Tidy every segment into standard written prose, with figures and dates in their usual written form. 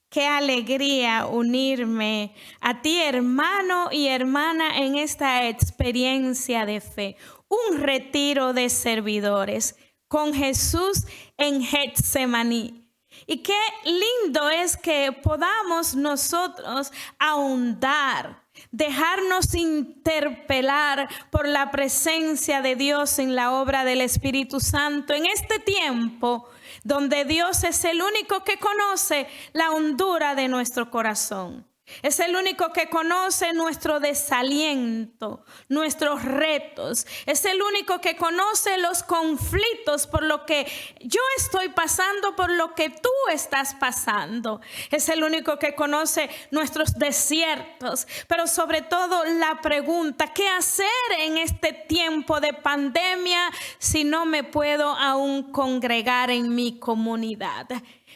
Qué alegría unirme a ti, hermano y hermana, en esta experiencia de fe. Un retiro de servidores con Jesús en Getsemaní. Y qué lindo es que podamos nosotros ahondar, dejarnos interpelar por la presencia de Dios en la obra del Espíritu Santo en este tiempo donde Dios es el único que conoce la hondura de nuestro corazón. Es el único que conoce nuestro desaliento, nuestros retos. Es el único que conoce los conflictos por lo que yo estoy pasando, por lo que tú estás pasando. Es el único que conoce nuestros desiertos, pero sobre todo la pregunta, ¿qué hacer en este tiempo de pandemia si no me puedo aún congregar en mi comunidad?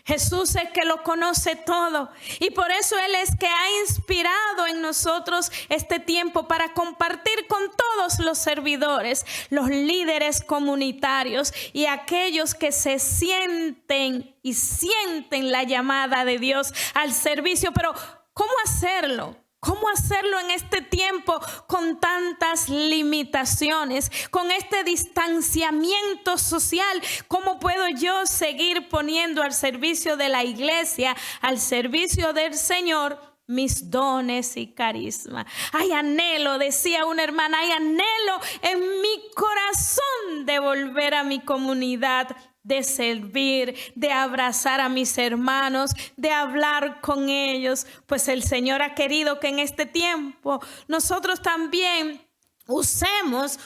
Jesús es que lo conoce todo y por eso Él es que ha inspirado en nosotros este tiempo para compartir con todos los servidores, los líderes comunitarios y aquellos que se sienten y sienten la llamada de Dios al servicio. Pero ¿cómo hacerlo? ¿Cómo hacerlo en este tiempo con tantas limitaciones, con este distanciamiento social? ¿Cómo puedo yo seguir poniendo al servicio de la iglesia, al servicio del Señor, mis dones y carisma? Hay anhelo, decía una hermana, hay anhelo en mi corazón de volver a mi comunidad, de servir, de abrazar a mis hermanos, de hablar con ellos, pues el Señor ha querido que en este tiempo nosotros también utilicemos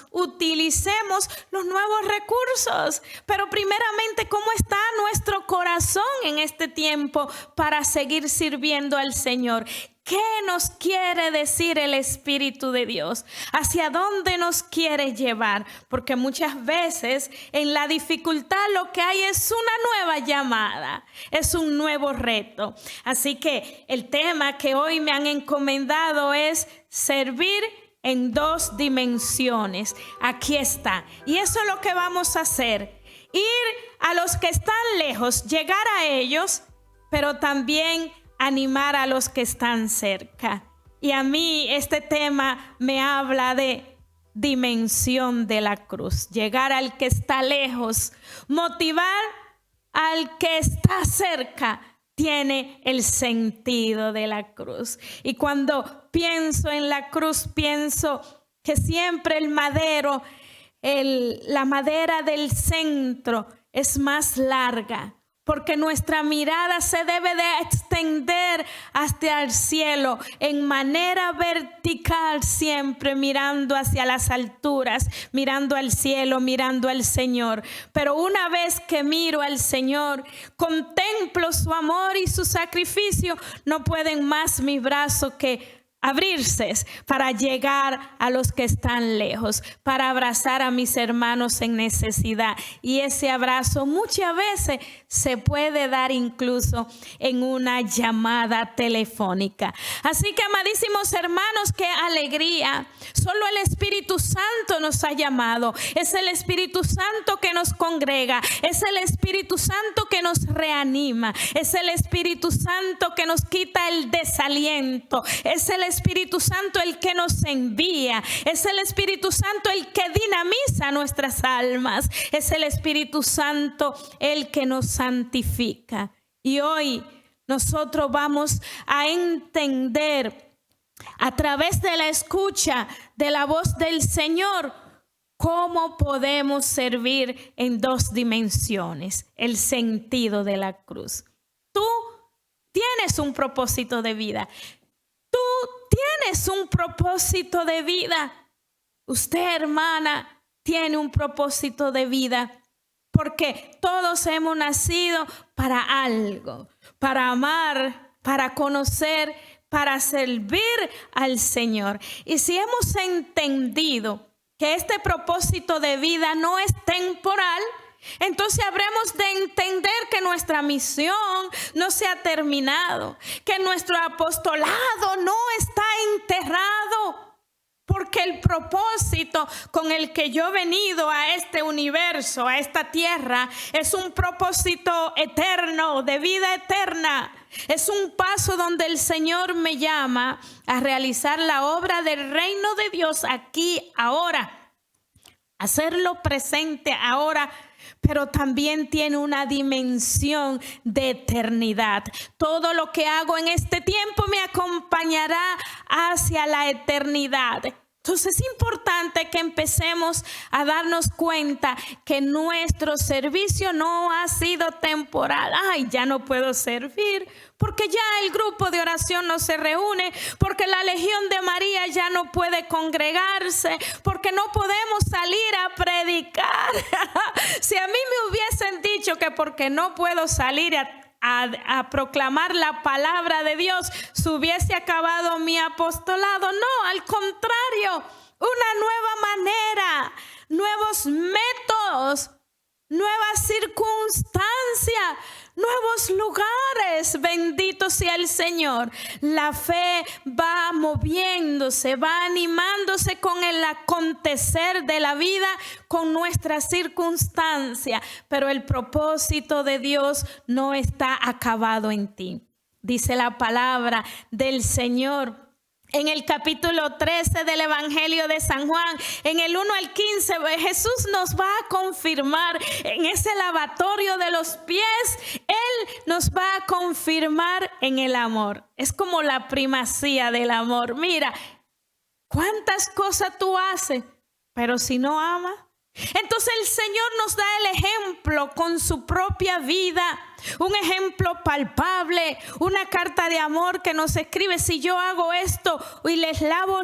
los nuevos recursos. Pero primeramente, ¿cómo está nuestro corazón en este tiempo para seguir sirviendo al Señor? ¿Qué nos quiere decir el Espíritu de Dios? ¿Hacia dónde nos quiere llevar? Porque muchas veces en la dificultad lo que hay es una nueva llamada, es un nuevo reto. Así que el tema que hoy me han encomendado es servir en 2 dimensiones. Aquí está. Y eso es lo que vamos a hacer. Ir a los que están lejos, llegar a ellos, pero también animar a los que están cerca. Y a mí este tema me habla de dimensión de la cruz. Llegar al que está lejos, motivar al que está cerca, tiene el sentido de la cruz. Y cuando pienso en la cruz, pienso que siempre el madero, la madera del centro es más larga, porque nuestra mirada se debe de extender hasta el cielo en manera vertical, siempre mirando hacia las alturas, mirando al cielo, mirando al Señor. Pero una vez que miro al Señor, contemplo su amor y su sacrificio, no pueden más mis brazos que abrirse para llegar a los que están lejos, para abrazar a mis hermanos en necesidad. Y ese abrazo muchas veces se puede dar incluso en una llamada telefónica. Así que, amadísimos hermanos, qué alegría. Solo el Espíritu Santo nos ha llamado. Es el Espíritu Santo que nos congrega. Es el Espíritu Santo que nos reanima. Es el Espíritu Santo que nos quita el desaliento. Es el Espíritu Santo el que nos envía. Es el Espíritu Santo el que dinamiza nuestras almas. Es el Espíritu Santo el que nos santifica. Y hoy nosotros vamos a entender a través de la escucha de la voz del Señor cómo podemos servir en 2 dimensiones, el sentido de la cruz. Tú tienes un propósito de vida. Tú tienes un propósito de vida. Usted, hermana, tiene un propósito de vida. Porque todos hemos nacido para algo, para amar, para conocer, para servir al Señor. Y si hemos entendido que este propósito de vida no es temporal, entonces habremos de entender que nuestra misión no se ha terminado, que nuestro apostolado no está enterrado. Porque el propósito con el que yo he venido a este universo, a esta tierra, es un propósito eterno, de vida eterna. Es un paso donde el Señor me llama a realizar la obra del reino de Dios aquí, ahora. Hacerlo presente ahora, pero también tiene una dimensión de eternidad. Todo lo que hago en este tiempo me acompañará hacia la eternidad. Entonces es importante que empecemos a darnos cuenta que nuestro servicio no ha sido temporal. Ay, ya no puedo servir porque ya el grupo de oración no se reúne, porque la Legión de María ya no puede congregarse, porque no podemos salir a predicar. Si a mí me hubiesen dicho que porque no puedo salir a proclamar la palabra de Dios, se hubiese acabado mi apostolado. No, al contrario, una nueva manera, nuevos métodos, nuevas circunstancias, nuevos lugares. Bendito sea el Señor. La fe va moviéndose, va animándose con el acontecer de la vida, con nuestras circunstancias, pero el propósito de Dios no está acabado en ti. Dice la palabra del Señor en el capítulo 13 del Evangelio de San Juan, en el 1 al 15, Jesús nos va a confirmar en ese lavatorio de los pies. Él nos va a confirmar en el amor. Es como la primacía del amor. Mira, cuántas cosas tú haces, pero si no amas. Entonces el Señor nos da el ejemplo con su propia vida, un ejemplo palpable, una carta de amor que nos escribe: si yo hago esto y les lavo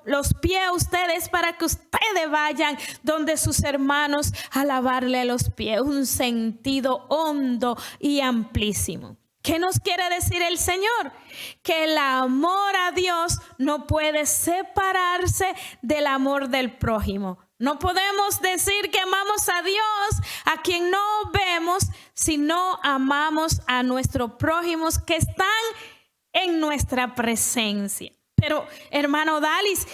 los pies a ustedes, para que ustedes vayan donde sus hermanos a lavarle los pies. Un sentido hondo y amplísimo. ¿Qué nos quiere decir el Señor? Que el amor a Dios no puede separarse del amor del prójimo. No podemos decir que amamos a Dios, a quien no vemos, si no amamos a nuestros prójimos que están en nuestra presencia. Pero, hermano Dalis,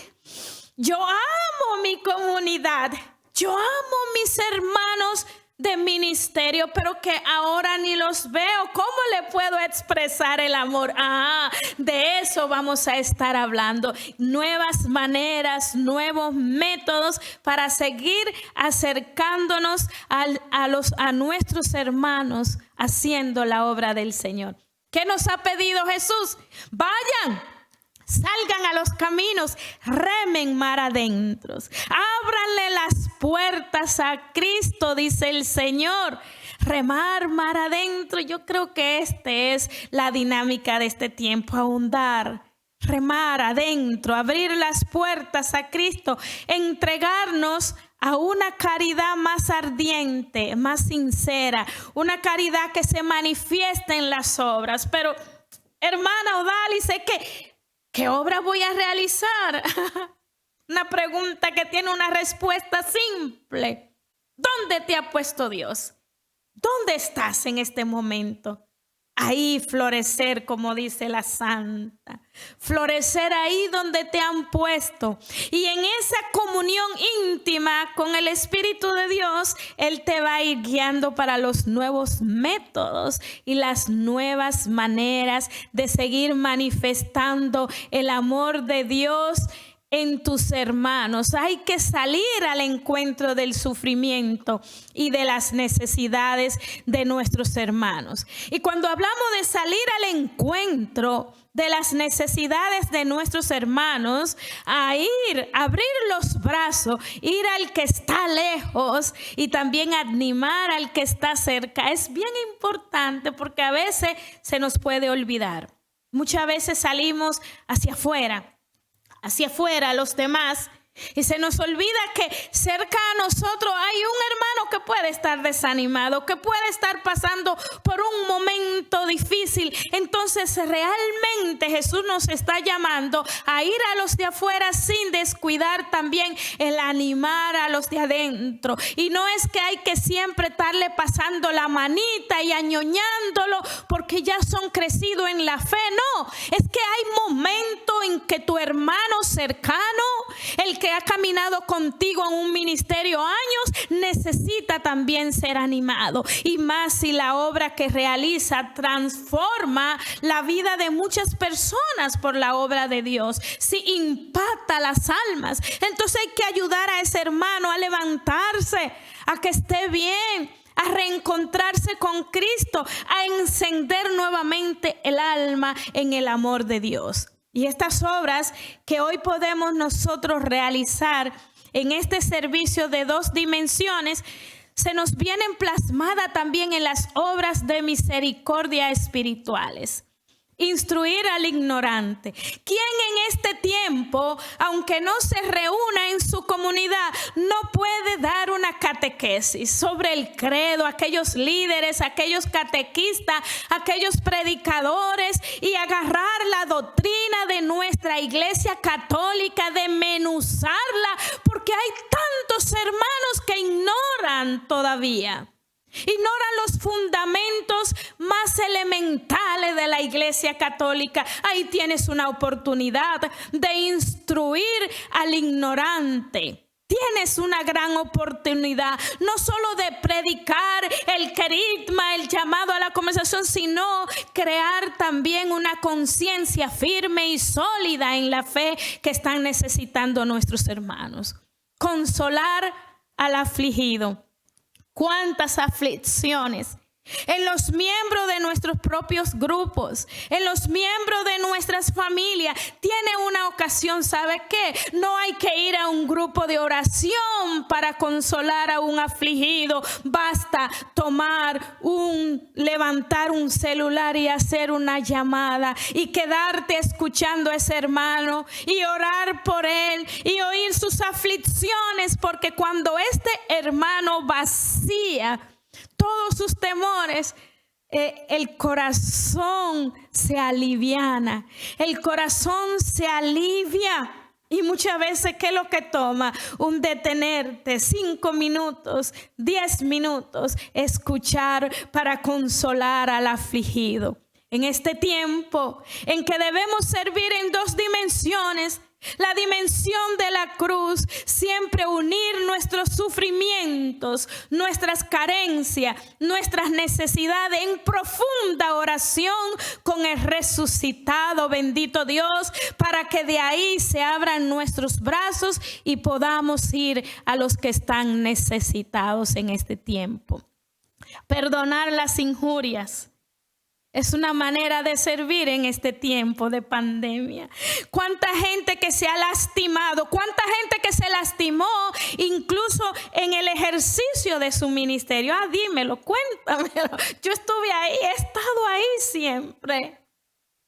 yo amo mi comunidad, yo amo mis hermanos de ministerio, pero que ahora ni los veo. ¿Cómo le puedo expresar el amor? De eso vamos a estar hablando. Nuevas maneras, nuevos métodos para seguir acercándonos a nuestros hermanos, haciendo la obra del Señor. ¿Qué nos ha pedido Jesús? Vayan, salgan a los caminos, remen mar adentro, ábranle las puertas a Cristo, dice el Señor. Remar mar adentro. Yo creo que esta es la dinámica de este tiempo: ahondar, remar adentro, abrir las puertas a Cristo, entregarnos a una caridad más ardiente, más sincera, una caridad que se manifiesta en las obras. Pero, hermana Odalis, sé que ¿qué obra voy a realizar? Una pregunta que tiene una respuesta simple. ¿Dónde te ha puesto Dios? ¿Dónde estás en este momento? Ahí florecer, como dice la santa. Florecer ahí donde te han puesto. Y en esa comunión íntima con el Espíritu de Dios, Él te va a ir guiando para los nuevos métodos y las nuevas maneras de seguir manifestando el amor de Dios en tus hermanos. Hay que salir al encuentro del sufrimiento y de las necesidades de nuestros hermanos. Y cuando hablamos de salir al encuentro de las necesidades de nuestros hermanos, abrir los brazos, ir al que está lejos y también animar al que está cerca, es bien importante, porque a veces se nos puede olvidar. Muchas veces salimos hacia afuera a los demás, Y se nos olvida que cerca a nosotros hay un hermano que puede estar desanimado, que puede estar pasando por un momento difícil. Entonces realmente Jesús nos está llamando a ir a los de afuera sin descuidar también el animar a los de adentro. Y no es que hay que siempre estarle pasando la manita y añoñándolo porque ya son crecidos en la fe. No, es que hay momentos en que tu hermano cercano, el que ha caminado contigo en un ministerio años, necesita también ser animado. Y más si la obra que realiza transforma la vida de muchas personas por la obra de Dios, si impacta las almas, entonces hay que ayudar a ese hermano a levantarse, a que esté bien, a reencontrarse con Cristo, a encender nuevamente el alma en el amor de Dios. Y estas obras que hoy podemos nosotros realizar en este servicio de 2 dimensiones, se nos vienen plasmadas también en las obras de misericordia espirituales. Instruir al ignorante. ¿Quién en este tiempo, aunque no se reúna en su comunidad, no puede dar una catequesis sobre el credo? Aquellos líderes, aquellos catequistas, aquellos predicadores, y agarrar la doctrina de nuestra iglesia católica, desmenuzarla, porque hay tantos hermanos que ignoran todavía. Ignoran los fundamentos más elementales de la iglesia católica. Ahí tienes una oportunidad de instruir al ignorante. Tienes una gran oportunidad, no solo de predicar el carisma, el llamado a la conversación, sino crear también una conciencia firme y sólida en la fe que están necesitando nuestros hermanos. Consolar al afligido. ¿Cuántas aflicciones en los miembros de nuestros propios grupos, en los miembros de nuestras familias? Tiene una ocasión, ¿sabe qué? No hay que ir a un grupo de oración para consolar a un afligido. Basta levantar un celular y hacer una llamada y quedarte escuchando a ese hermano y orar por él y oír sus aflicciones, porque cuando este hermano vacía todos sus temores, el corazón se aliviana, el corazón se alivia. Y muchas veces, ¿qué es lo que toma? Un detenerte 5 minutos, 10 minutos, escuchar para consolar al afligido. En este tiempo en que debemos servir en 2 dimensiones, la dimensión de la cruz, siempre unir nuestros sufrimientos, nuestras carencias, nuestras necesidades en profunda oración con el resucitado, bendito Dios, para que de ahí se abran nuestros brazos y podamos ir a los que están necesitados en este tiempo. Perdonar las injurias es una manera de servir en este tiempo de pandemia. ¿Cuánta gente que se ha lastimado? ¿Cuánta gente que se lastimó incluso en el ejercicio de su ministerio? Dímelo, cuéntamelo. Yo estuve ahí, he estado ahí siempre,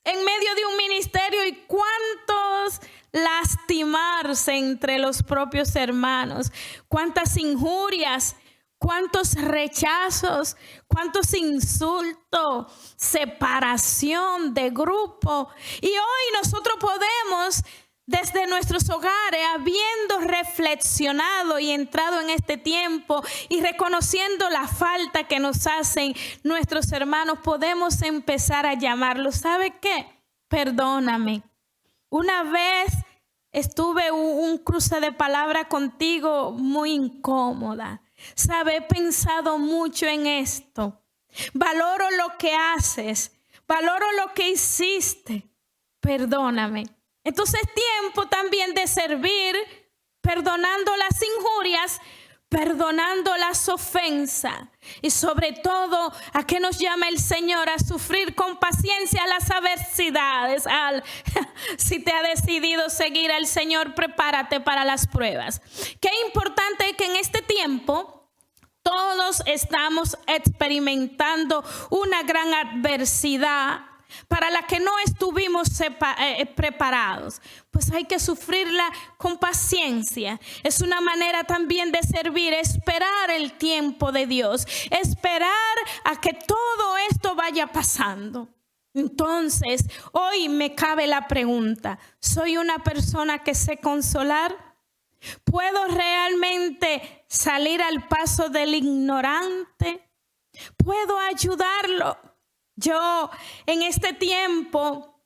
en medio de un ministerio. ¿Y cuántos lastimarse entre los propios hermanos? ¿Cuántas injurias? ¿Cuántos rechazos? ¿Cuántos insultos? Separación de grupo. Y hoy nosotros podemos, desde nuestros hogares, habiendo reflexionado y entrado en este tiempo y reconociendo la falta que nos hacen nuestros hermanos, podemos empezar a llamarlos. ¿Sabe qué? Perdóname. Una vez estuve un cruce de palabras contigo muy incómoda. Sabe, he pensado mucho en esto. Valoro lo que haces. Valoro lo que hiciste. Perdóname. Entonces es tiempo también de servir, perdonando las injurias, perdonando las ofensas. Y sobre todo, ¿a qué nos llama el Señor? A sufrir con paciencia las adversidades. Si te ha decidido seguir al Señor, prepárate para las pruebas. Qué importante es que en este tiempo todos estamos experimentando una gran adversidad para la que no estuvimos preparados, pues hay que sufrirla con paciencia. Es una manera también de servir, esperar el tiempo de Dios, esperar a que todo esto vaya pasando. Entonces, hoy me cabe la pregunta: ¿soy una persona que sé consolar? ¿Puedo realmente salir al paso del ignorante? ¿Puedo ayudarlo? Yo en este tiempo,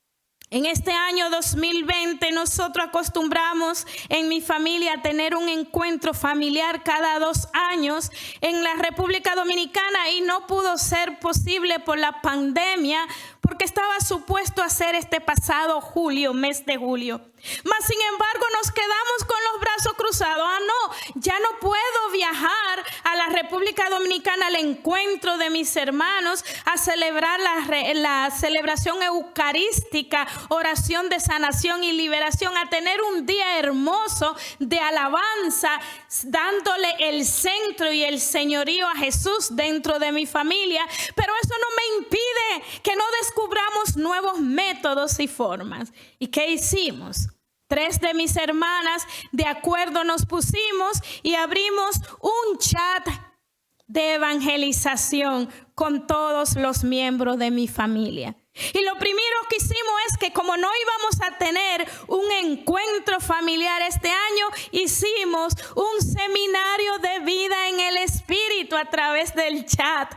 en este año 2020, nosotros acostumbramos en mi familia a tener un encuentro familiar cada 2 años en la República Dominicana, y no pudo ser posible por la pandemia, porque estaba supuesto a ser este pasado julio, mes de julio. Mas sin embargo nos quedamos con los brazos cruzados. No, ya no puedo viajar a la República Dominicana al encuentro de mis hermanos, a celebrar la celebración eucarística, oración de sanación y liberación, a tener un día hermoso de alabanza, dándole el centro y el señorío a Jesús dentro de mi familia. Pero eso no me impide que no descubramos nuevos métodos y formas. ¿Y qué hicimos? 3 de mis hermanas de acuerdo nos pusimos y abrimos un chat de evangelización con todos los miembros de mi familia. Y lo primero que hicimos es que, como no íbamos a tener un encuentro familiar este año, hicimos un seminario de vida en el Espíritu a través del chat.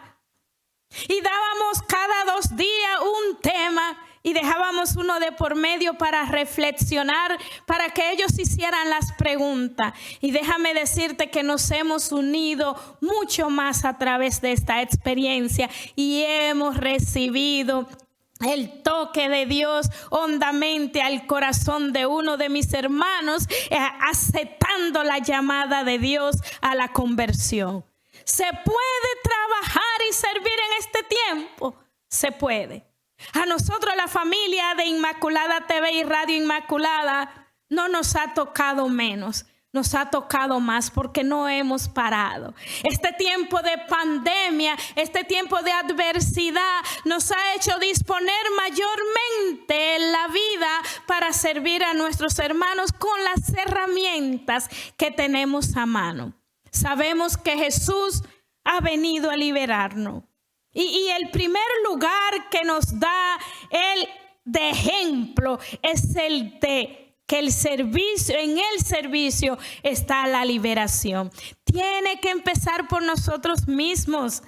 Y dábamos cada 2 días un tema y dejábamos uno de por medio para reflexionar, para que ellos hicieran las preguntas. Y déjame decirte que nos hemos unido mucho más a través de esta experiencia y hemos recibido el toque de Dios hondamente al corazón de uno de mis hermanos, aceptando la llamada de Dios a la conversión. ¿Se puede trabajar y servir en este tiempo? Se puede. A nosotros, la familia de Inmaculada TV y Radio Inmaculada, no nos ha tocado menos, nos ha tocado más, porque no hemos parado. Este tiempo de pandemia, este tiempo de adversidad nos ha hecho disponer mayormente en la vida para servir a nuestros hermanos con las herramientas que tenemos a mano. Sabemos que Jesús ha venido a liberarnos. Y el primer lugar que nos da Él de ejemplo es el de que el servicio, en el servicio está la liberación. Tiene que empezar por nosotros mismos.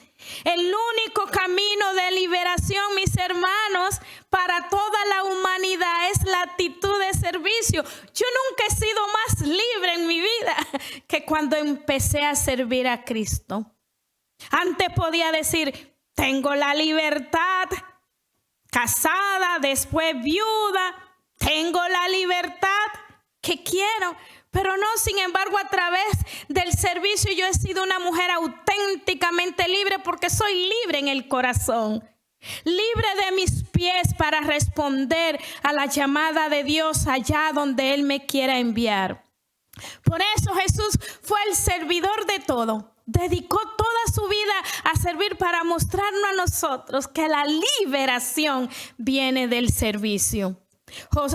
El único camino de liberación, mis hermanos, para toda la humanidad es la actitud de servicio. Yo nunca he sido más libre en mi vida que cuando empecé a servir a Cristo. Antes podía decir: tengo la libertad, casada, después viuda, tengo la libertad que quiero. Pero no, sin embargo, a través del servicio yo he sido una mujer auténticamente libre, porque soy libre en el corazón, libre de mis pies para responder a la llamada de Dios allá donde Él me quiera enviar. Por eso Jesús fue el servidor de todo. Dedicó toda su vida a servir para mostrarnos a nosotros que la liberación viene del servicio.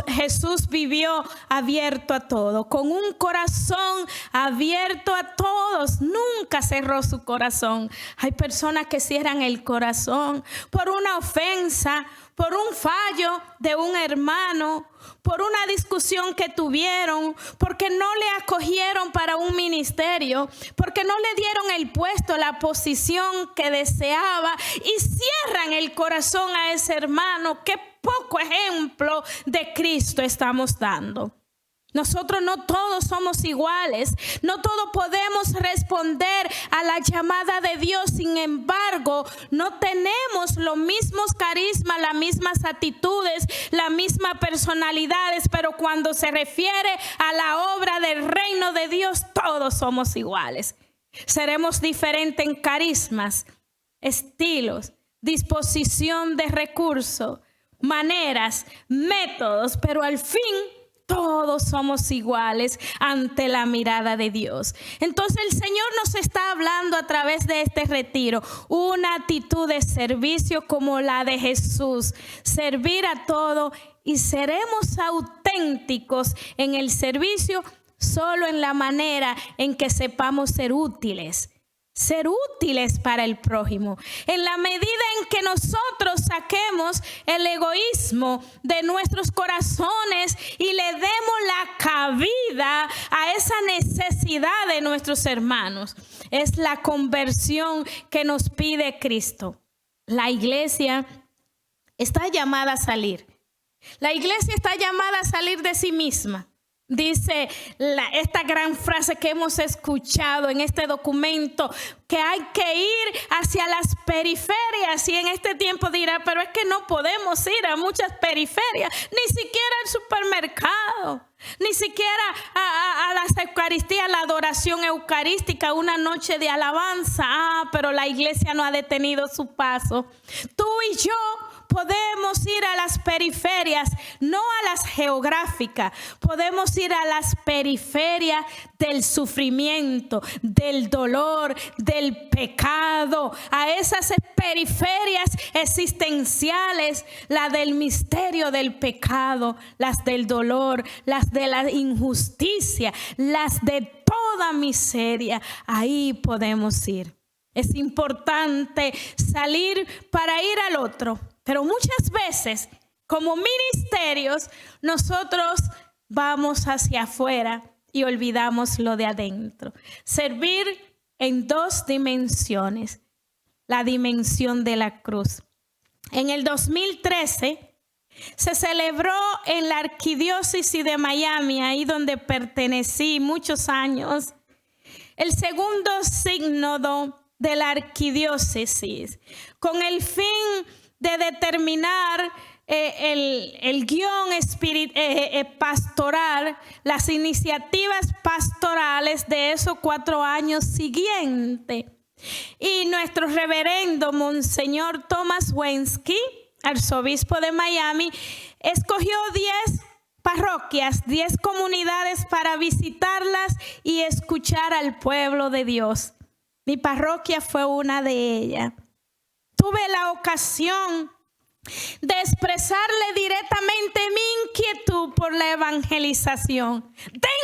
Jesús vivió abierto a todo, con un corazón abierto a todos. Nunca cerró su corazón. Hay personas que cierran el corazón por una ofensa, por un fallo de un hermano, por una discusión que tuvieron, porque no le acogieron para un ministerio, porque no le dieron el puesto, la posición que deseaba, y cierran el corazón a ese hermano. Qué poco ejemplo de Cristo estamos dando. Nosotros no todos somos iguales, no todos podemos responder a la llamada de Dios. Sin embargo, no tenemos los mismos carismas, las mismas actitudes, las mismas personalidades, pero cuando se refiere a la obra del reino de Dios, todos somos iguales. Seremos diferentes en carismas, estilos, disposición de recursos, maneras, métodos, pero al fin todos somos iguales ante la mirada de Dios. Entonces el Señor nos está hablando a través de este retiro, una actitud de servicio como la de Jesús, servir a todo, y seremos auténticos en el servicio solo en la manera en que sepamos ser útiles para el prójimo. En la medida en que nosotros saquemos el egoísmo de nuestros corazones y le demos la cabida a esa necesidad de nuestros hermanos, es la conversión que nos pide Cristo. La iglesia está llamada a salir. La iglesia está llamada a salir de sí misma. Dice esta gran frase que hemos escuchado en este documento, que hay que ir hacia las periferias. Y en este tiempo dirá, pero es que no podemos ir a muchas periferias, ni siquiera al supermercado, ni siquiera a las Eucaristías, la adoración eucarística, una noche de alabanza. Pero la iglesia no ha detenido su paso. Tú y yo podemos ir a las periferias, no a las geográficas. Podemos ir a las periferias del sufrimiento, del dolor, del pecado, a esas periferias existenciales, la del misterio del pecado, las del dolor, las de la injusticia, las de toda miseria. Ahí podemos ir. Es importante salir para ir al otro. Pero muchas veces, como ministerios, nosotros vamos hacia afuera y olvidamos lo de adentro. Servir en dos dimensiones. La dimensión de la cruz. En el 2013 se celebró en la Arquidiócesis de Miami, ahí donde pertenecí muchos años, el segundo sínodo de la Arquidiócesis, con el fin de determinar el guión pastoral, las iniciativas pastorales de esos 4 años siguientes. Y nuestro reverendo Monseñor Thomas Wensky, arzobispo de Miami, escogió 10 parroquias, 10 comunidades para visitarlas y escuchar al pueblo de Dios. Mi parroquia fue una de ellas. Tuve la ocasión de expresarle directamente mi inquietud por la evangelización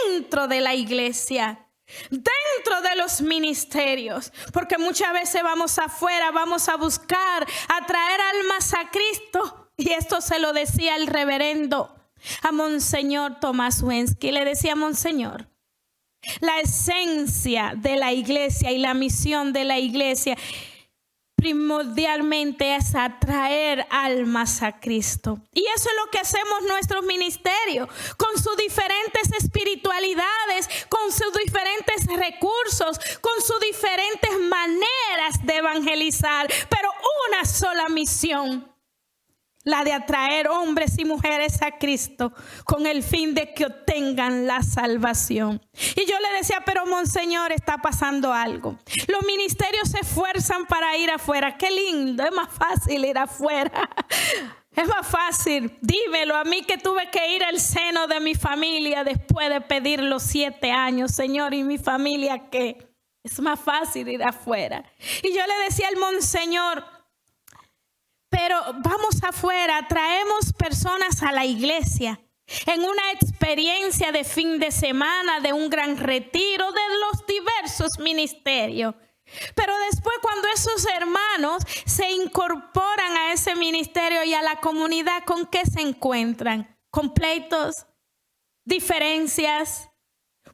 dentro de la iglesia, dentro de los ministerios, porque muchas veces vamos afuera, vamos a buscar atraer almas a Cristo, y esto se lo decía el reverendo a Monseñor Tomás Wensky. Le decía: Monseñor, la esencia de la iglesia y la misión de la iglesia primordialmente es atraer almas a Cristo. Y eso es lo que hacemos nuestros ministerios, con sus diferentes espiritualidades, con sus diferentes recursos, con sus diferentes maneras de evangelizar, pero una sola misión: la de atraer hombres y mujeres a Cristo con el fin de que obtengan la salvación. Y yo le decía: pero Monseñor, está pasando algo. Los ministerios se esfuerzan para ir afuera. Qué lindo, es más fácil ir afuera. Es más fácil. Dímelo a mí, que tuve que ir al seno de mi familia después de pedir los 7 años. Señor, ¿y mi familia qué? Es más fácil ir afuera. Y yo le decía al Monseñor: pero vamos afuera, traemos personas a la iglesia en una experiencia de fin de semana, de un gran retiro, de los diversos ministerios. Pero después, cuando esos hermanos se incorporan a ese ministerio y a la comunidad, ¿con qué se encuentran? Con pleitos, diferencias,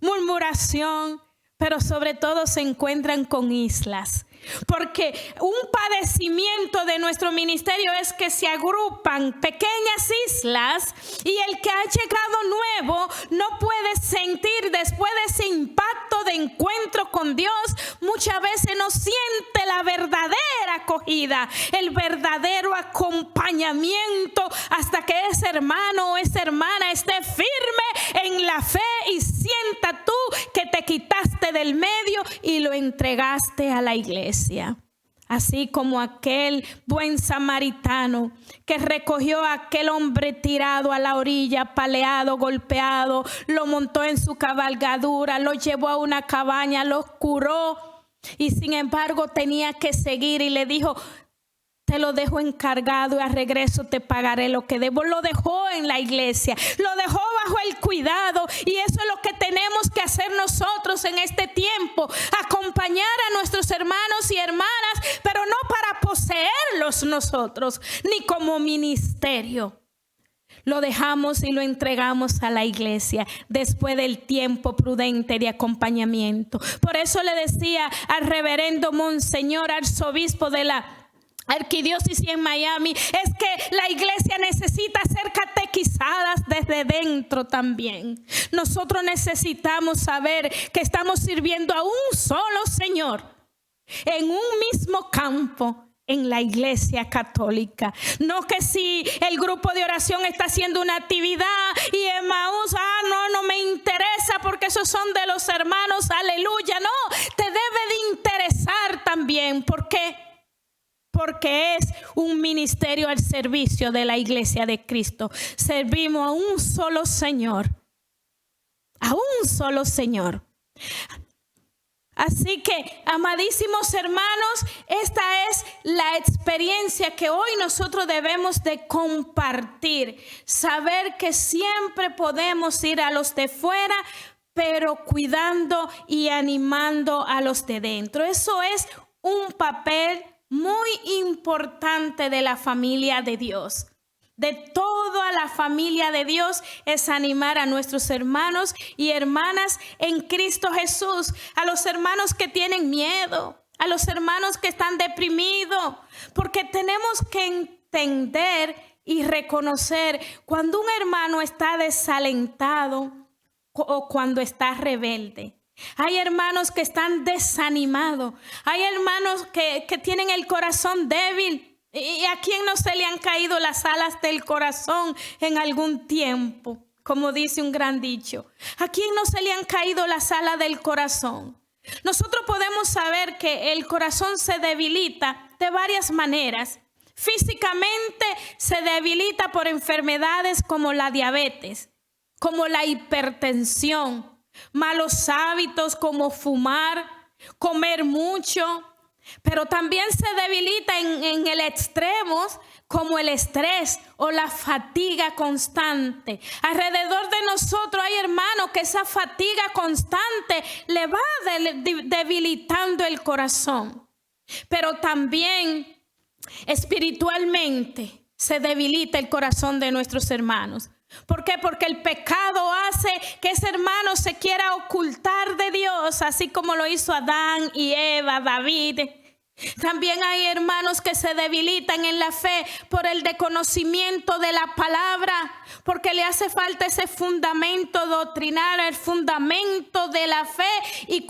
murmuración, pero sobre todo se encuentran con islas. Porque un padecimiento de nuestro ministerio es que se agrupan pequeñas islas, y el que ha llegado nuevo no puede sentir, después de ese impacto de encuentro con Dios, muchas veces no siente la verdadera acogida, el verdadero acompañamiento, hasta que ese hermano o esa hermana esté firme en la fe y sienta tú que te quitaste del medio y lo entregaste a la iglesia. Así como aquel buen samaritano que recogió a aquel hombre tirado a la orilla, apaleado, golpeado, lo montó en su cabalgadura, lo llevó a una cabaña, lo curó y sin embargo tenía que seguir y le dijo: te lo dejo encargado y al regreso te pagaré lo que debo. Lo dejó en la iglesia, lo dejó bajo el cuidado, y eso es lo que tenemos que hacer nosotros en este tiempo: acompañar a nuestros hermanos y hermanas, pero no para poseerlos nosotros, ni como ministerio. Lo dejamos y lo entregamos a la iglesia después del tiempo prudente de acompañamiento. Por eso le decía al reverendo monseñor arzobispo de la Arquidiócesis en Miami, es que la iglesia necesita ser catequizadas desde dentro también. Nosotros necesitamos saber que estamos sirviendo a un solo Señor en un mismo campo, en la iglesia católica. No que si el grupo de oración está haciendo una actividad y Emaús, no me interesa porque esos son de los hermanos, aleluya. No, te debe de interesar también. ¿Por qué? Porque es un ministerio al servicio de la iglesia de Cristo. Servimos a un solo Señor. A un solo Señor. Así que, amadísimos hermanos, esta es la experiencia que hoy nosotros debemos de compartir. Saber que siempre podemos ir a los de fuera, pero cuidando y animando a los de dentro. Eso es un papel muy importante de la familia de Dios. De toda la familia de Dios es animar a nuestros hermanos y hermanas en Cristo Jesús, a los hermanos que tienen miedo, a los hermanos que están deprimidos, porque tenemos que entender y reconocer cuando un hermano está desalentado o cuando está rebelde. Hay hermanos que están desanimados. Hay hermanos que tienen el corazón débil. ¿Y a quién no se le han caído las alas del corazón en algún tiempo? Como dice un gran dicho. ¿A quién no se le han caído las alas del corazón? Nosotros podemos saber que el corazón se debilita de varias maneras. Físicamente se debilita por enfermedades como la diabetes, como la hipertensión, malos hábitos como fumar, comer mucho, pero también se debilita en el extremo como el estrés o la fatiga constante. Alrededor de nosotros hay hermanos que esa fatiga constante le va debilitando el corazón, pero también espiritualmente se debilita el corazón de nuestros hermanos. ¿Por qué? Porque el pecado hace que ese hermano se quiera ocultar de Dios, así como lo hizo Adán y Eva, David. También hay hermanos que se debilitan en la fe por el desconocimiento de la palabra, porque le hace falta ese fundamento doctrinal, el fundamento de la fe, y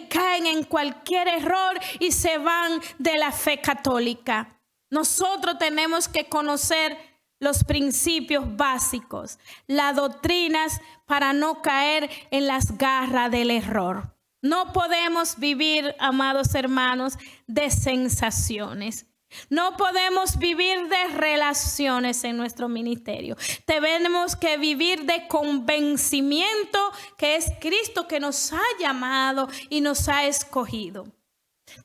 caen en cualquier error y se van de la fe católica. Nosotros tenemos que conocer los principios básicos, las doctrinas, para no caer en las garras del error. No podemos vivir, amados hermanos, de sensaciones. No podemos vivir de relaciones en nuestro ministerio. Tenemos que vivir de convencimiento que es Cristo que nos ha llamado y nos ha escogido.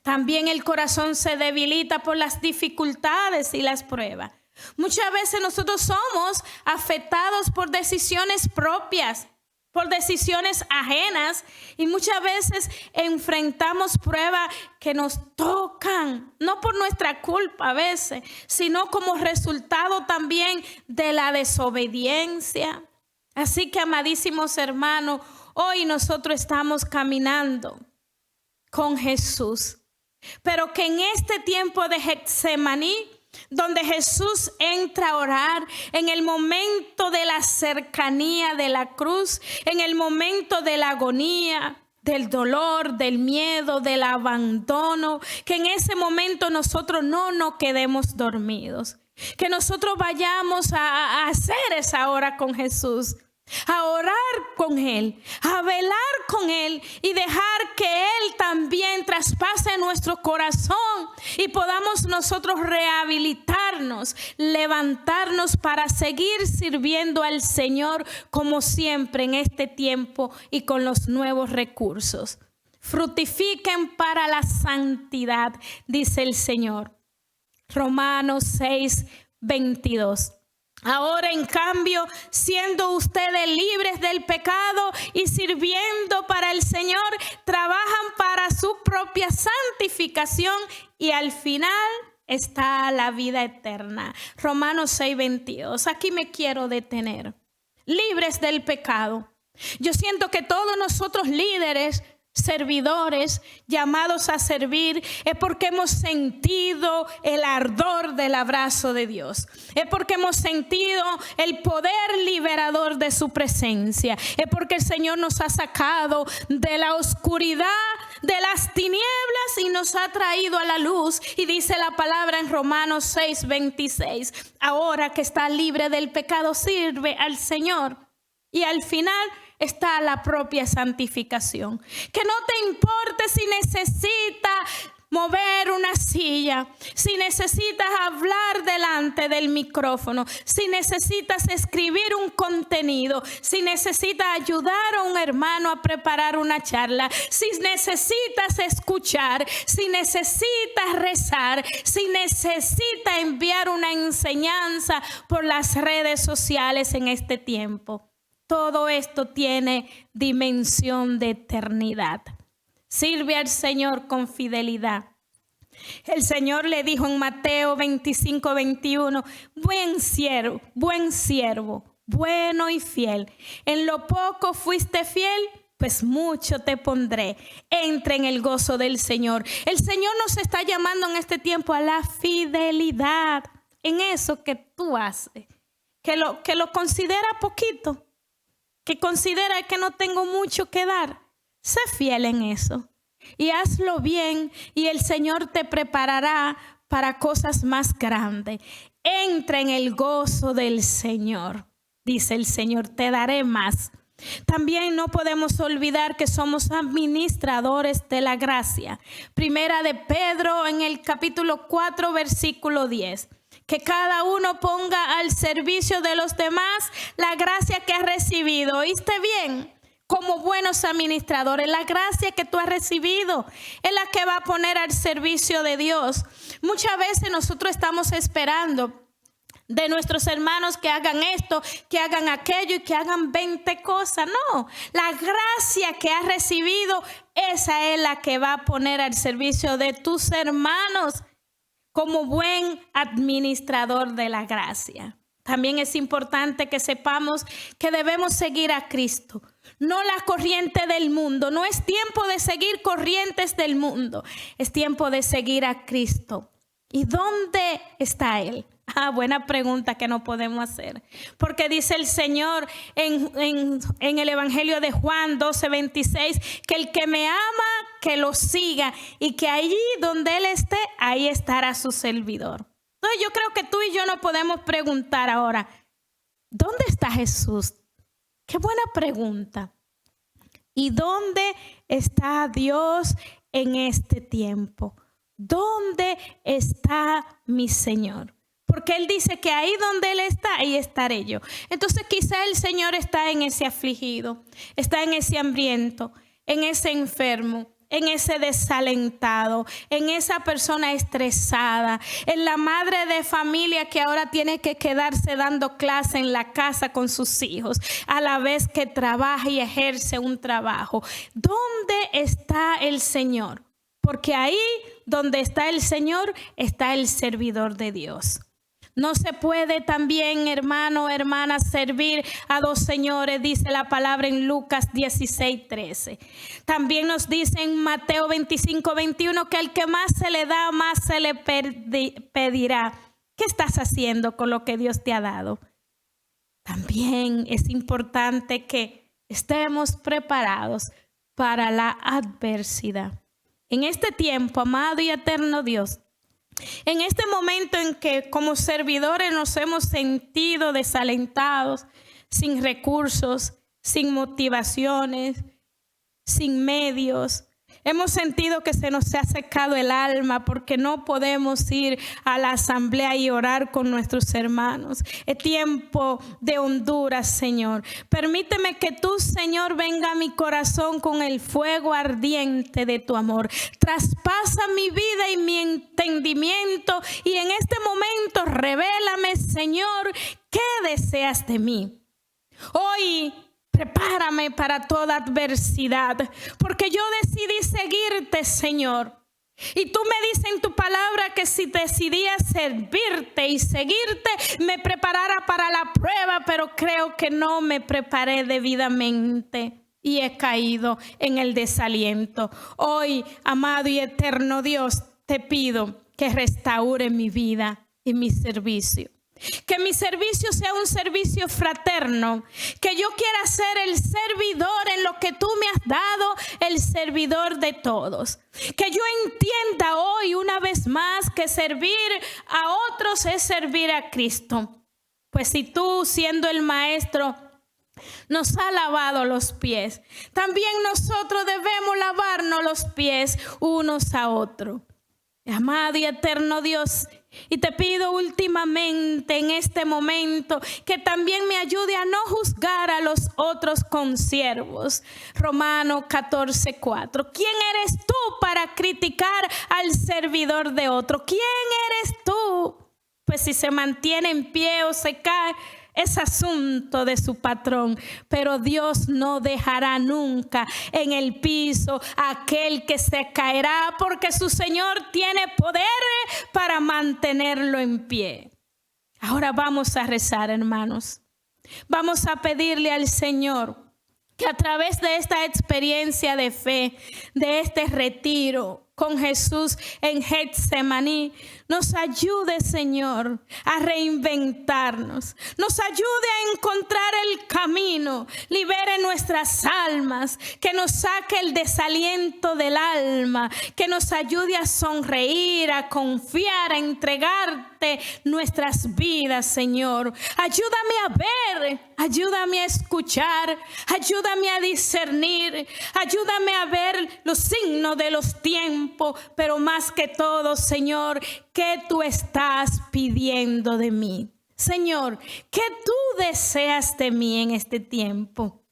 También el corazón se debilita por las dificultades y las pruebas. Muchas veces nosotros somos afectados por decisiones propias, por decisiones ajenas, y muchas veces enfrentamos pruebas que nos tocan, no por nuestra culpa a veces, sino como resultado también de la desobediencia. Así que, amadísimos hermanos, hoy nosotros estamos caminando con Jesús, pero que en este tiempo de Getsemaní, donde Jesús entra a orar, en el momento de la cercanía de la cruz, en el momento de la agonía, del dolor, del miedo, del abandono, que en ese momento nosotros no nos quedemos dormidos, que nosotros vayamos a hacer esa hora con Jesús, a orar con Él, a velar con Él y dejar que Él también traspase nuestro corazón y podamos nosotros rehabilitarnos, levantarnos para seguir sirviendo al Señor como siempre en este tiempo y con los nuevos recursos. Fructifiquen para la santidad, dice el Señor. Romanos 6:22. Ahora, en cambio, siendo ustedes libres del pecado y sirviendo para el Señor, trabajan para su propia santificación y al final está la vida eterna. Romanos 6:22. Aquí me quiero detener. Libres del pecado. Yo siento que todos nosotros líderes, servidores, llamados a servir, es porque hemos sentido el ardor del abrazo de Dios. Es porque hemos sentido el poder liberador de su presencia. Es porque el Señor nos ha sacado de la oscuridad, de las tinieblas y nos ha traído a la luz. Y dice la palabra en Romanos 6:26. Ahora que está libre del pecado, sirve al Señor. Y al final está la propia santificación. Que no te importe si necesitas mover una silla, si necesitas hablar delante del micrófono, si necesitas escribir un contenido, si necesitas ayudar a un hermano a preparar una charla, si necesitas escuchar, si necesitas rezar, si necesitas enviar una enseñanza por las redes sociales en este tiempo. Todo esto tiene dimensión de eternidad. Sirve al Señor con fidelidad. El Señor le dijo en Mateo 25:21, buen siervo, bueno y fiel. En lo poco fuiste fiel, pues mucho te pondré. Entra en el gozo del Señor. El Señor nos está llamando en este tiempo a la fidelidad en eso que tú haces. Que lo considera poquito. Que considera que no tengo mucho que dar. Sé fiel en eso y hazlo bien y el Señor te preparará para cosas más grandes. Entra en el gozo del Señor, dice el Señor, te daré más. También no podemos olvidar que somos administradores de la gracia. Primera de Pedro en el capítulo 4 versículo 10. Que cada uno ponga al servicio de los demás la gracia que ha recibido. ¿Oíste bien? Como buenos administradores, la gracia que tú has recibido es la que va a poner al servicio de Dios. Muchas veces nosotros estamos esperando de nuestros hermanos que hagan esto, que hagan aquello y que hagan 20 cosas. No, la gracia que has recibido, esa es la que va a poner al servicio de tus hermanos. Como buen administrador de la gracia. También es importante que sepamos que debemos seguir a Cristo, no la corriente del mundo. No es tiempo de seguir corrientes del mundo, es tiempo de seguir a Cristo. ¿Y dónde está Él? Buena pregunta que no podemos hacer. Porque dice el Señor en el Evangelio de Juan 12:26, que el que me ama, que lo siga y que allí donde Él esté, ahí estará su servidor. Entonces yo creo que tú y yo no podemos preguntar ahora, ¿dónde está Jesús? Qué buena pregunta. ¿Y dónde está Dios en este tiempo? ¿Dónde está mi Señor? Porque Él dice que ahí donde Él está, ahí estaré yo. Entonces quizá el Señor está en ese afligido, está en ese hambriento, en ese enfermo, en ese desalentado, en esa persona estresada, en la madre de familia que ahora tiene que quedarse dando clase en la casa con sus hijos, a la vez que trabaja y ejerce un trabajo. ¿Dónde está el Señor? Porque ahí donde está el Señor está el servidor de Dios. No se puede también, hermano, hermana, servir a dos señores, dice la palabra en Lucas 16:13. También nos dice en Mateo 25:21 que al que más se le da, más se le pedirá. ¿Qué estás haciendo con lo que Dios te ha dado? También es importante que estemos preparados para la adversidad. En este tiempo, amado y eterno Dios, en este momento en que como servidores nos hemos sentido desalentados, sin recursos, sin motivaciones, sin medios. Hemos sentido que se nos ha secado el alma porque no podemos ir a la asamblea y orar con nuestros hermanos. Es tiempo de Honduras, Señor. Permíteme que tú, Señor, venga a mi corazón con el fuego ardiente de tu amor. Traspasa mi vida y mi entendimiento y en este momento revélame, Señor, qué deseas de mí. Hoy prepárame para toda adversidad, porque yo decidí seguirte, Señor. Y tú me dices en tu palabra que si decidía servirte y seguirte, me preparara para la prueba, pero creo que no me preparé debidamente y he caído en el desaliento. Hoy, amado y eterno Dios, te pido que restaure mi vida y mi servicio. Que mi servicio sea un servicio fraterno, que yo quiera ser el servidor en lo que tú me has dado, el servidor de todos. Que yo entienda hoy una vez más que servir a otros es servir a Cristo. Pues si tú, siendo el maestro, nos ha lavado los pies, también nosotros debemos lavarnos los pies unos a otros. Amado y eterno Dios, y te pido últimamente en este momento que también me ayude a no juzgar a los otros consiervos. Romanos 14:4. ¿Quién eres tú para criticar al servidor de otro? ¿Quién eres tú? Pues si se mantiene en pie o se cae, es asunto de su patrón, pero Dios no dejará nunca en el piso a aquel que se caerá, porque su Señor tiene poder para mantenerlo en pie. Ahora vamos a rezar, hermanos. Vamos a pedirle al Señor que a través de esta experiencia de fe, de este retiro con Jesús en Getsemaní, nos ayude, Señor, a reinventarnos. Nos ayude a encontrar el camino. Libere nuestras almas. Que nos saque el desaliento del alma. Que nos ayude a sonreír, a confiar, a entregarte nuestras vidas, Señor. Ayúdame a ver. Ayúdame a escuchar. Ayúdame a discernir. Ayúdame a ver los signos de los tiempos. Pero más que todo, Señor, ¿qué tú estás pidiendo de mí? Señor, ¿qué tú deseas de mí en este tiempo?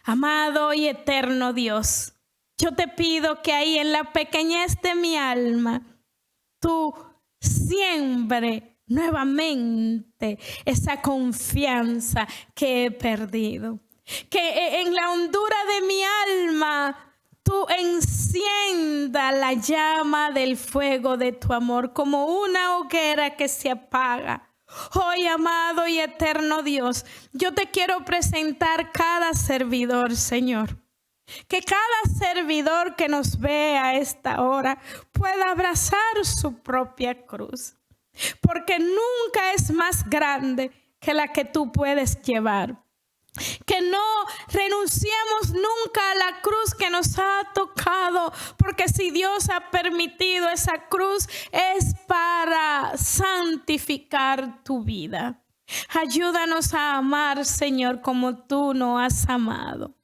Amado y eterno Dios, yo te pido que ahí en la pequeñez de mi alma, tú siembre nuevamente esa confianza que he perdido. Que en la hondura de mi alma tú encienda la llama del fuego de tu amor como una hoguera que se apaga. Hoy, amado y eterno Dios, yo te quiero presentar cada servidor, Señor. Que cada servidor que nos ve a esta hora pueda abrazar su propia cruz. Porque nunca es más grande que la que tú puedes llevar. Que no renunciemos nunca a la cruz que nos ha tocado, porque si Dios ha permitido esa cruz es para santificar tu vida. Ayúdanos a amar, Señor, como tú nos has amado.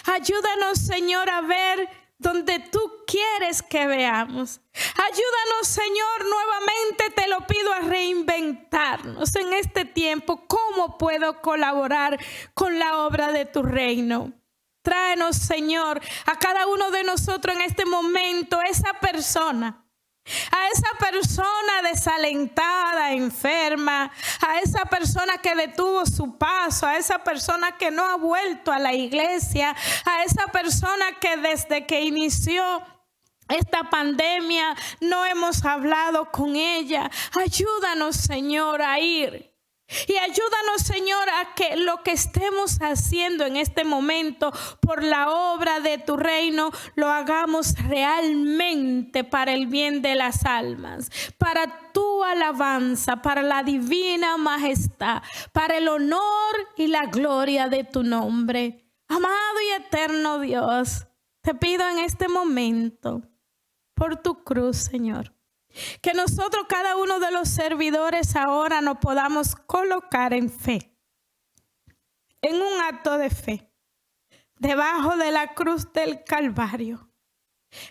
Ayúdanos, Señor, a ver donde tú quieres que veamos. Ayúdanos, Señor, nuevamente te lo pido, a reinventarnos en este tiempo. ¿Cómo puedo colaborar con la obra de tu reino? Tráenos, Señor, a cada uno de nosotros en este momento esa persona. A esa persona desalentada, enferma, a esa persona que detuvo su paso, a esa persona que no ha vuelto a la iglesia, a esa persona que desde que inició esta pandemia no hemos hablado con ella. Ayúdanos, Señor, a ir. Y ayúdanos, Señor, a que lo que estemos haciendo en este momento por la obra de tu reino lo hagamos realmente para el bien de las almas, para tu alabanza, para la divina majestad, para el honor y la gloria de tu nombre. Amado y eterno Dios, te pido en este momento por tu cruz, Señor, que nosotros, cada uno de los servidores ahora nos podamos colocar en fe en un acto de fe, debajo de la cruz del Calvario.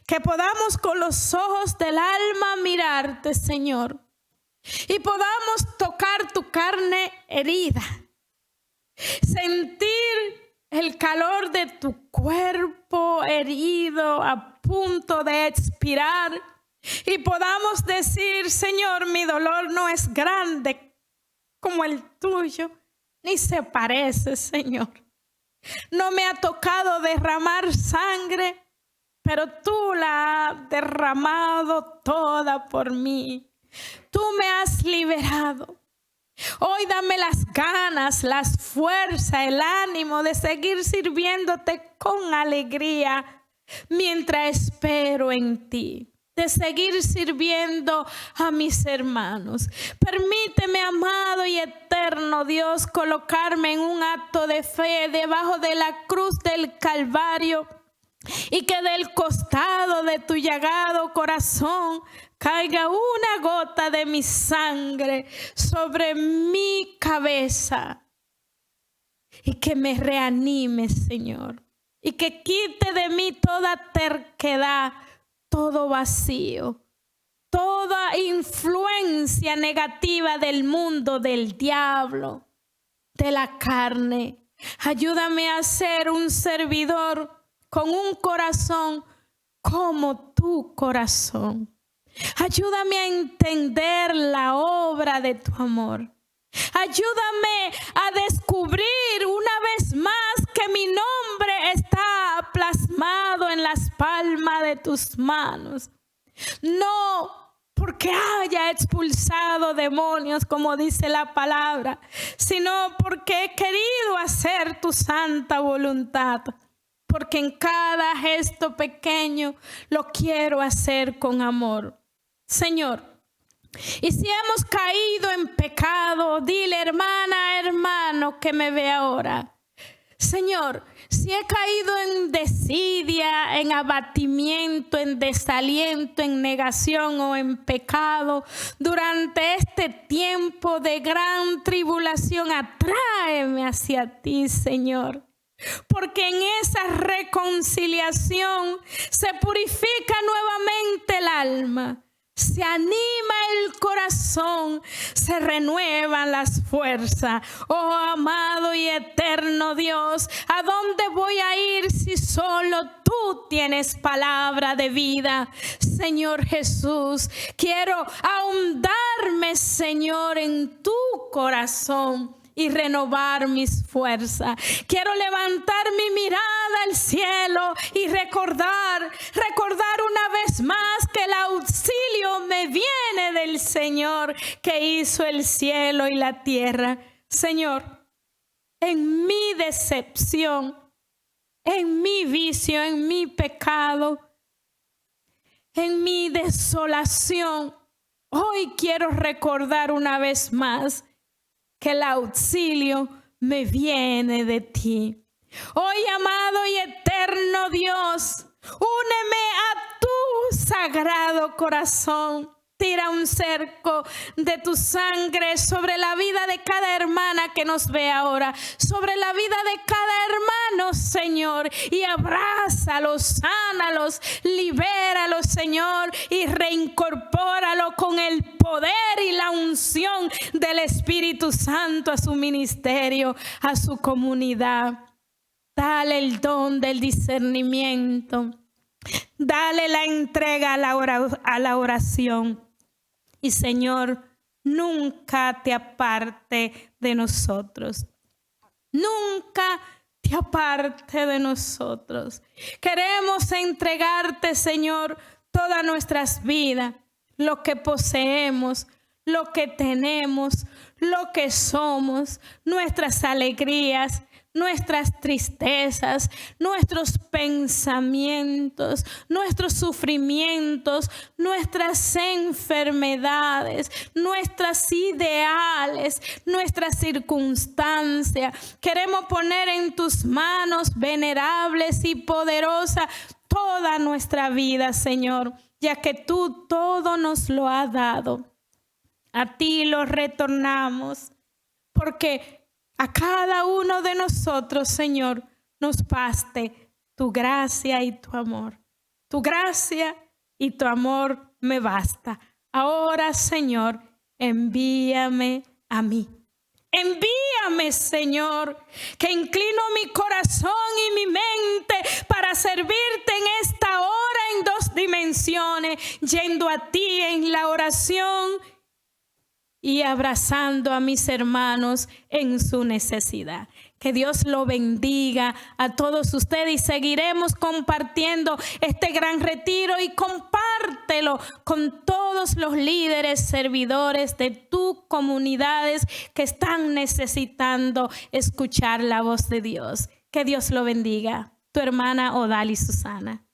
Que podamos con los ojos del alma mirarte, Señor, y podamos tocar tu carne herida, sentir el calor de tu cuerpo herido a punto de expirar, y podamos decir: Señor, mi dolor no es grande como el tuyo, ni se parece, Señor. No me ha tocado derramar sangre, pero tú la has derramado toda por mí. Tú me has liberado. Hoy dame las ganas, las fuerzas, el ánimo de seguir sirviéndote con alegría mientras espero en ti, de seguir sirviendo a mis hermanos. Permíteme, amado y eterno Dios, colocarme en un acto de fe debajo de la cruz del Calvario, y que del costado de tu llagado corazón caiga una gota de mi sangre sobre mi cabeza, y que me reanime, Señor, y que quite de mí toda terquedad, todo vacío, toda influencia negativa del mundo, del diablo, de la carne. Ayúdame a ser un servidor con un corazón como tu corazón. Ayúdame a entender la obra de tu amor. Ayúdame a descubrir una vez más que mi nombre está plasmado en las palmas de tus manos. No porque haya expulsado demonios, como dice la palabra, sino porque he querido hacer tu santa voluntad. Porque en cada gesto pequeño lo quiero hacer con amor. Señor, y si hemos caído en pecado, dile: hermana, hermano que me ve ahora. Señor, si he caído en desidia, en abatimiento, en desaliento, en negación o en pecado durante este tiempo de gran tribulación, atráeme hacia ti, Señor. Porque en esa reconciliación se purifica nuevamente el alma, se anima el corazón, se renuevan las fuerzas. Oh amado y eterno Dios, ¿a dónde voy a ir si solo tú tienes palabra de vida? Señor Jesús, quiero ahondarme, Señor, en tu corazón y renovar mis fuerzas. Quiero levantar mi mirada al cielo y recordar una vez más que el auxilio me viene del Señor que hizo el cielo y la tierra. Señor, en mi decepción, en mi vicio, en mi pecado, en mi desolación, hoy quiero recordar una vez más que el auxilio me viene de ti. Hoy, amado y eterno Dios, úneme a tu sagrado corazón. Tira un cerco de tu sangre sobre la vida de cada hermana que nos ve ahora, sobre la vida de cada hermano, Señor, y abrázalos, sánalos, libéralos, Señor, y reincorpóralo con el poder y la unción del Espíritu Santo a su ministerio, a su comunidad. Dale el don del discernimiento, dale la entrega a la oración. Y Señor, nunca te aparte de nosotros. Nunca te aparte de nosotros. Queremos entregarte, Señor, todas nuestras vidas, lo que poseemos, lo que tenemos, lo que somos, nuestras alegrías, nuestras tristezas, nuestros pensamientos, nuestros sufrimientos, nuestras enfermedades, nuestras ideales, nuestras circunstancias. Queremos poner en tus manos venerables y poderosas toda nuestra vida, Señor, ya que tú todo nos lo has dado. A ti lo retornamos, porque a cada uno de nosotros, Señor, nos baste tu gracia y tu amor. Tu gracia y tu amor me basta. Ahora, Señor, envíame a mí. Envíame, Señor, que inclino mi corazón y mi mente para servirte en esta hora en 2 dimensiones, yendo a ti en la oración y abrazando a mis hermanos en su necesidad. Que Dios lo bendiga a todos ustedes y seguiremos compartiendo este gran retiro y compártelo con todos los líderes, servidores de tus comunidades que están necesitando escuchar la voz de Dios. Que Dios lo bendiga. Tu hermana Odalis Susana.